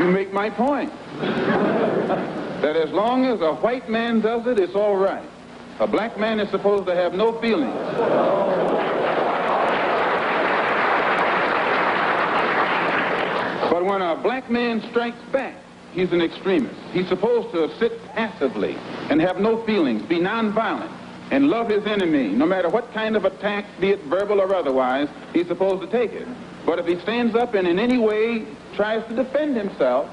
You make my point. That as long as a white man does it, it's all right. A black man is supposed to have no feelings. But when a black man strikes back, he's an extremist. He's supposed to sit passively and have no feelings, be nonviolent, and love his enemy. No matter what kind of attack, be it verbal or otherwise, he's supposed to take it. But if he stands up and in any way tries to defend himself,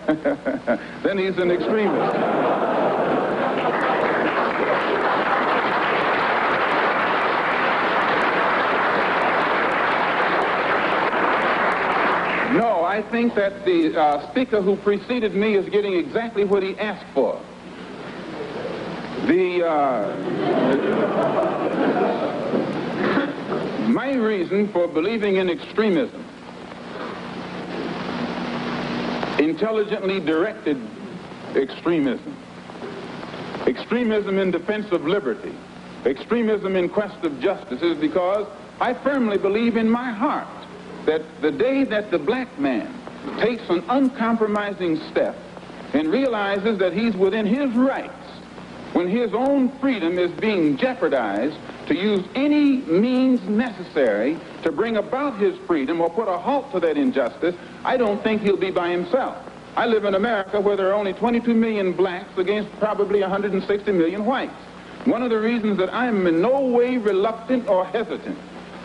then he's an extremist. No, I think that the speaker who preceded me is getting exactly what he asked for. My reason for believing in extremism, intelligently directed extremism, extremism in defense of liberty, extremism in quest of justice, is because I firmly believe in my heart that the day that the black man takes an uncompromising step and realizes that he's within his rights, when his own freedom is being jeopardized, to use any means necessary to bring about his freedom or put a halt to that injustice, I don't think he'll be by himself. I live in America where there are only 22 million blacks against probably 160 million whites. One of the reasons that I'm in no way reluctant or hesitant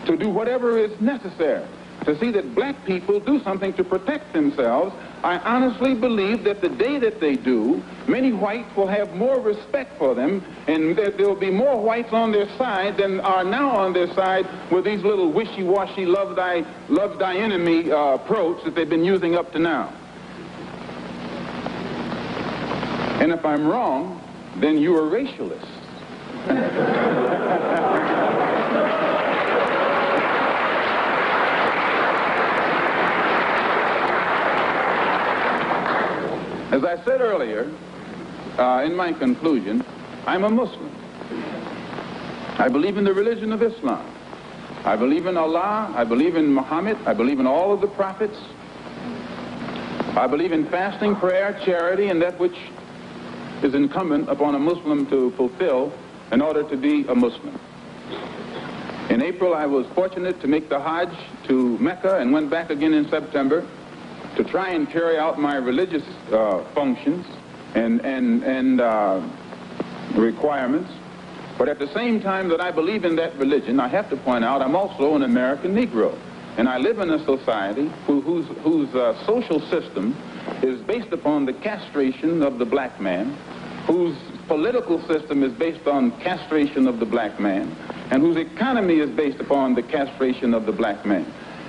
to do whatever is necessary to see that black people do something to protect themselves, I honestly believe that the day that they do, many whites will have more respect for them, and that there will be more whites on their side than are now on their side with these little wishy-washy love thy enemy approach that they've been using up to now. And if I'm wrong, then you are racialists. As I said earlier, in my conclusion, I'm a Muslim. I believe in the religion of Islam. I believe in Allah. I believe in Muhammad. I believe in all of the prophets. I believe in fasting, prayer, charity, and that which is incumbent upon a Muslim to fulfill in order to be a Muslim. In April, I was fortunate to make the Hajj to Mecca and went back again in September to try and carry out my religious functions and requirements. But at the same time that I believe in that religion, I have to point out I'm also an American Negro. And I live in a society whose social system is based upon the castration of the black man, whose political system is based on castration of the black man, and whose economy is based upon the castration of the black man.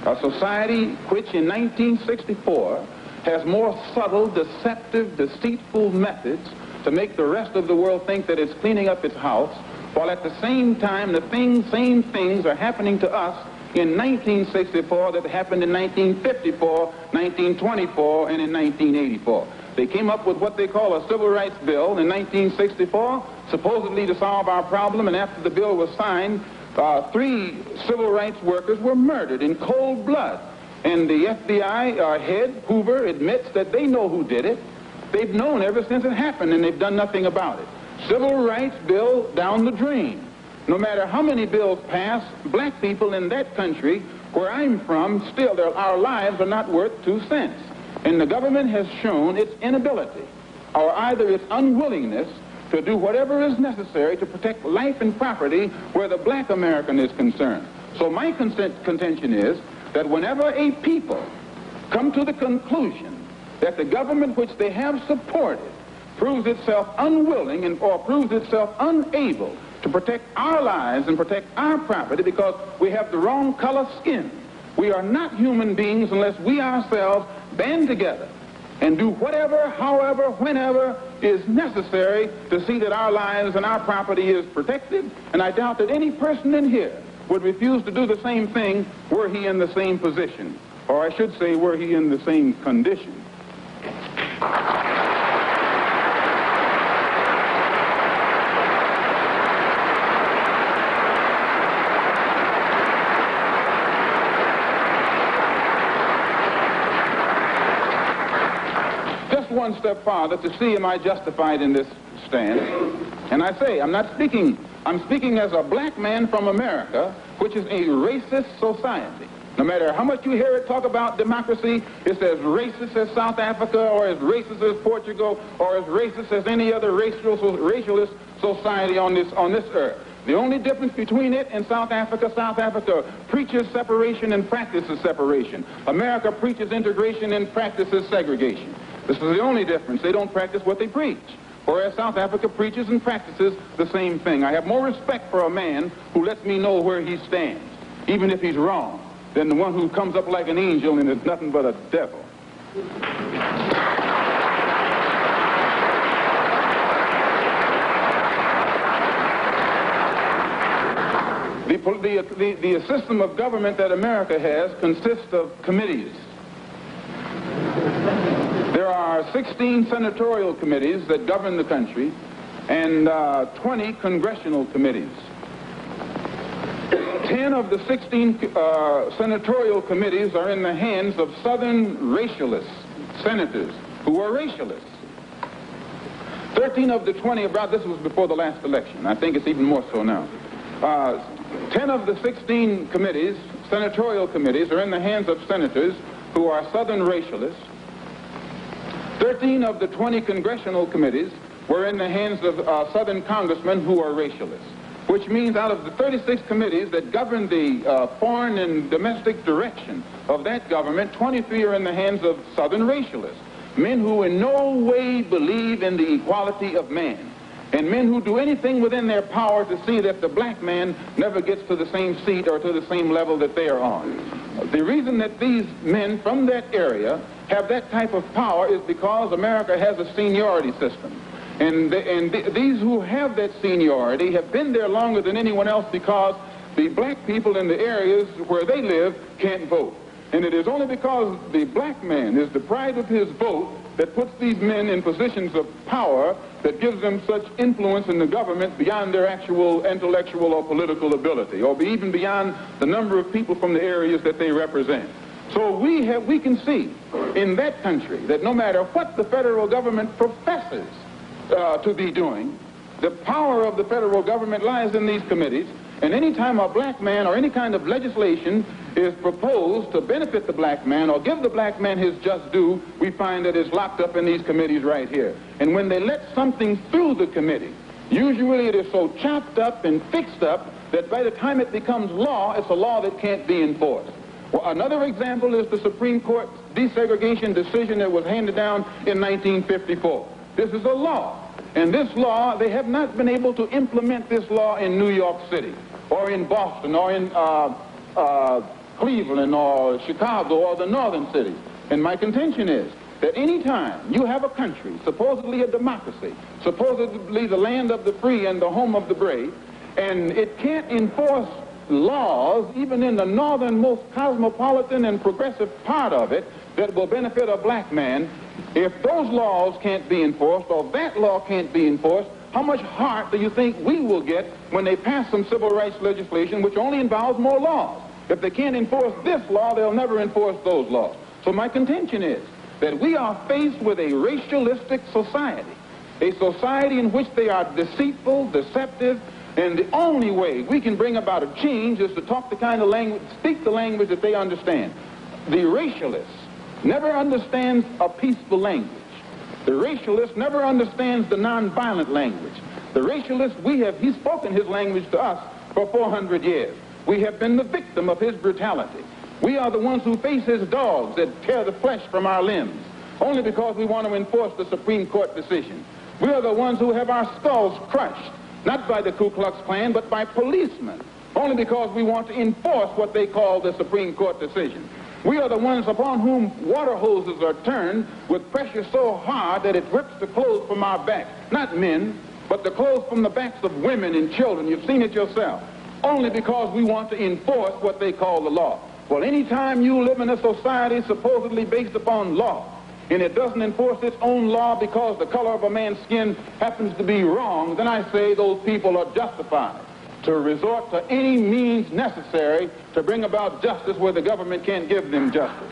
A society which in 1964 has more subtle, deceptive, deceitful methods to make the rest of the world think that it's cleaning up its house, while at the same time the same things are happening to us in 1964 that happened in 1954, 1924, and in 1984. They came up with what they call a civil rights bill in 1964, supposedly to solve our problem, and after the bill was signed, 3 civil rights workers were murdered in cold blood. And the FBI head, Hoover, admits that they know who did it. They've known ever since it happened, and they've done nothing about it. Civil rights bill down the drain. No matter how many bills pass, black people in that country, where I'm from, still our lives are not worth 2 cents. And the government has shown its inability, or either its unwillingness, to do whatever is necessary to protect life and property where the black American is concerned. So my contention is that whenever a people come to the conclusion that the government which they have supported proves itself unwilling or proves itself unable to protect our lives and protect our property because we have the wrong color skin, we are not human beings unless we ourselves band together and do whatever, however, whenever is necessary to see that our lives and our property is protected. And I doubt that any person in here would refuse to do the same thing were he in the same position, or I should say were he in the same condition. step farther to see am I justified in this stand. And I say, I'm speaking as a black man from America, which is a racist society. No matter how much you hear it talk about democracy, it's as racist as South Africa, or as racist as Portugal, or as racist as any other racialist society on this earth. The only difference between it and South Africa preaches separation and practices separation. America preaches integration and practices segregation. This is the only difference. They don't practice what they preach. Whereas South Africa preaches and practices the same thing. I have more respect for a man who lets me know where he stands, even if he's wrong, than the one who comes up like an angel and is nothing but a devil. The system of government that America has consists of committees. There are 16 senatorial committees that govern the country and 20 congressional committees. 10 of the 16 senatorial committees are in the hands of Southern racialists, senators, who are racialists. 13 of the 20, this was before the last election. I think it's even more so now. 10 of the 16 committees, senatorial committees, are in the hands of senators who are Southern racialists. 13 of the 20 congressional committees were in the hands of Southern congressmen who are racialists, which means out of the 36 committees that govern the foreign and domestic direction of that government, 23 are in the hands of Southern racialists, men who in no way believe in the equality of man, and men who do anything within their power to see that the black man never gets to the same seat or to the same level that they are on. The reason that these men from that area have that type of power is because America has a seniority system. And these who have that seniority have been there longer than anyone else because the black people in the areas where they live can't vote. And it is only because the black man is deprived of his vote that puts these men in positions of power that gives them such influence in the government beyond their actual intellectual or political ability, or even beyond the number of people from the areas that they represent. So we can see in that country that no matter what the federal government professes to be doing, the power of the federal government lies in these committees, and any time a black man or any kind of legislation is proposed to benefit the black man or give the black man his just due, we find that it's locked up in these committees right here. And when they let something through the committee, usually it is so chopped up and fixed up that by the time it becomes law, it's a law that can't be enforced. Well, another example is the Supreme Court desegregation decision that was handed down in 1954. This is a law. And this law, they have not been able to implement this law in New York City or in Boston or in Cleveland or Chicago or the northern cities. And my contention is that any time you have a country, supposedly a democracy, supposedly the land of the free and the home of the brave, and it can't enforce laws, even in the northernmost cosmopolitan and progressive part of it, that will benefit a black man, if those laws can't be enforced or that law can't be enforced, how much heart do you think we will get when they pass some civil rights legislation which only involves more laws? If they can't enforce this law, they'll never enforce those laws. So my contention is that we are faced with a racialistic society, a society in which they are deceitful, deceptive, and the only way we can bring about a change is to talk the kind of language, speak the language that they understand. The racialist never understands a peaceful language. The racialist never understands the nonviolent language. The racialist, he's spoken his language to us for 400 years. We have been the victim of his brutality. We are the ones who face his dogs that tear the flesh from our limbs, only because we want to enforce the Supreme Court decision. We are the ones who have our skulls crushed, not by the Ku Klux Klan, but by policemen, only because we want to enforce what they call the Supreme Court decision. We are the ones upon whom water hoses are turned with pressure so hard that it rips the clothes from our backs. Not men, but the clothes from the backs of women and children. You've seen it yourself. Only because we want to enforce what they call the law. Well, anytime you live in a society supposedly based upon law, and it doesn't enforce its own law because the color of a man's skin happens to be wrong, then I say those people are justified to resort to any means necessary to bring about justice where the government can't give them justice.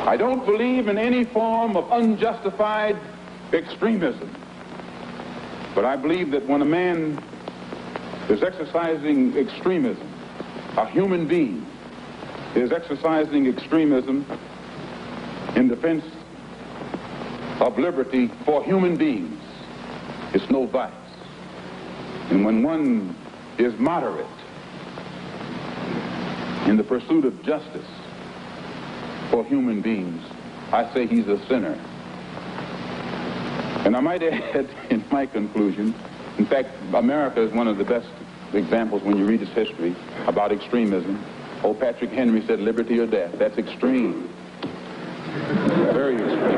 I don't believe in any form of unjustified extremism. But I believe that when a man is exercising extremism, a human being is exercising extremism in defense of liberty for human beings, it's no vice. And when one is moderate in the pursuit of justice for human beings, I say he's a sinner. And I might add in my conclusion, in fact, America is one of the best examples when you read its history about extremism. Old Patrick Henry said liberty or death. That's extreme. Very extreme.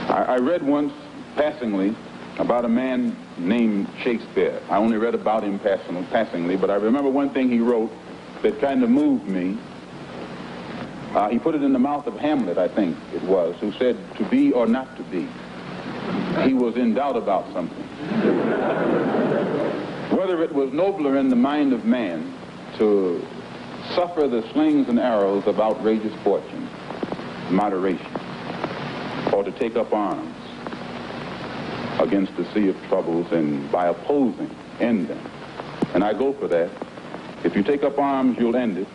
I read once, passingly, about a man named Shakespeare. I only read about him passingly, but I remember one thing he wrote that kind of moved me. He put it in the mouth of Hamlet, I think it was, who said, to be or not to be. He was in doubt about something. Whether it was nobler in the mind of man to suffer the slings and arrows of outrageous fortune, moderation, or to take up arms against the sea of troubles and by opposing, end them. And I go for that. If you take up arms, you'll end it.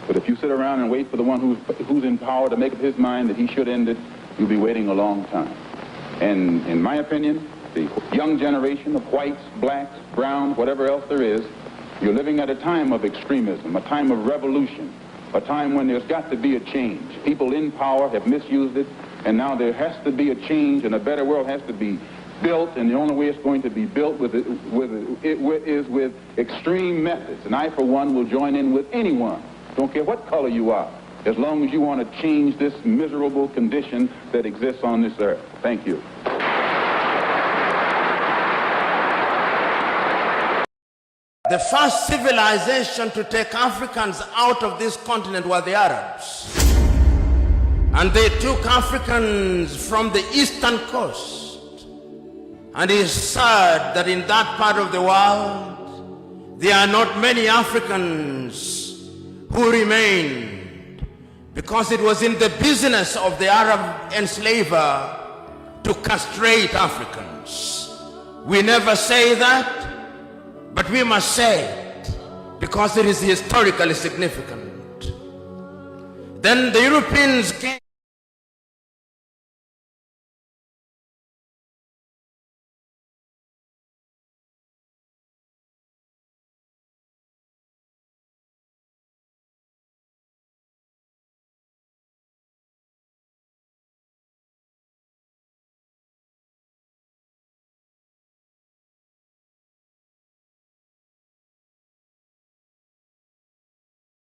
But if you sit around and wait for the one who's in power to make up his mind that he should end it, you'll be waiting a long time. And in my opinion, the young generation of whites, blacks, browns, whatever else there is, you're living at a time of extremism, a time of revolution, a time when there's got to be a change. People in power have misused it, and now there has to be a change, and a better world has to be built, and the only way it's going to be built is with extreme methods. And I, for one, will join in with anyone, don't care what color you are, as long as you want to change this miserable condition that exists on this earth. Thank you. The first civilization to take Africans out of this continent were the Arabs. And they took Africans from the eastern coast. And it's sad that in that part of the world, there are not many Africans who remained, because it was in the business of the Arab enslaver to castrate Africans. We never say that, but we must say it because it is historically significant. Then the Europeans came